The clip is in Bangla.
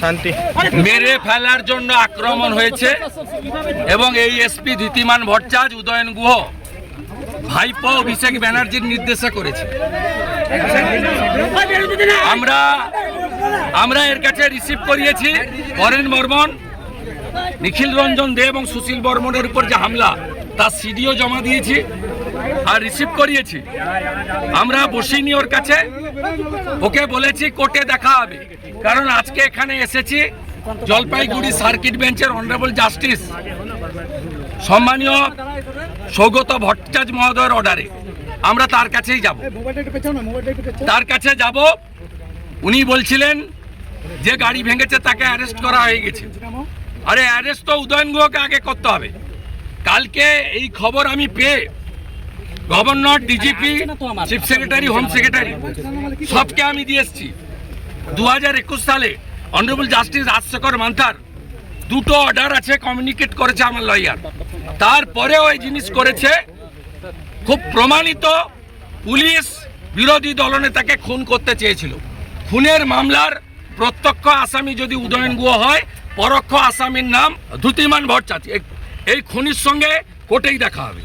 শান্তি মেরে ফেলার জন্য আক্রমণ হয়েছে এবং এই এসপি ধৃতিমান ভট্টাচার্য উদয়ন গুহ ভাইপো অভিষেক ব্যানার্জির নির্দেশে করেছে। আমরা এর কাছে রিসিভ করিয়েছি বরেন বর্মন, নিখিল রঞ্জন দে এবং সুশীল বর্মনের উপর যে হামলা তার সিডিও জমা দিয়েছি আর রিসিভ করিয়েছি। আমরা বসিনি ওর কাছে, ওকে বলেছি কোর্টে দেখা হবে, কারণ আজকে এখানে এসেছি জলপাইগুড়ি সার্কিট বেঞ্চের অনারেবল জাস্টিস সম্মানীয় সৌগত ভট্টাচার্য মহোদয়ের অর্ডারে আমরা তার কাছেই যাব। তার কাছে যাব, উনি বলছিলেন যে গাড়ি ভেঙেছে তাকে অ্যারেস্ট করা হয়ে গেছে। আরে অ্যারেস্ট তো উদয়ন গুহকে আগে করতে হবে। কালকে এই খবর আমি পেয়ে governor, DGP, chief secretary, home secretary সবকে আমি দিয়ে এসেছি। 2021 সালে অনারেবল জাস্টিস রাজশেখর মান্থার দুটো অর্ডার আছে, কমিউনিকেট করেছে আমার লয়ার, তারপরেও এই জিনিস করেছে। খুব প্রমাণিত পুলিশ বিরোধী দলনেতাকে খুন করতে চেয়েছিল। খুনের মামলার প্রত্যক্ষ আসামি যদি উদয়ন গুহ হয়, পরোক্ষ আসামির নাম ধৃতিমান ভট্টাচার্য। এই খুনির সঙ্গে কোর্টেই দেখা হবে।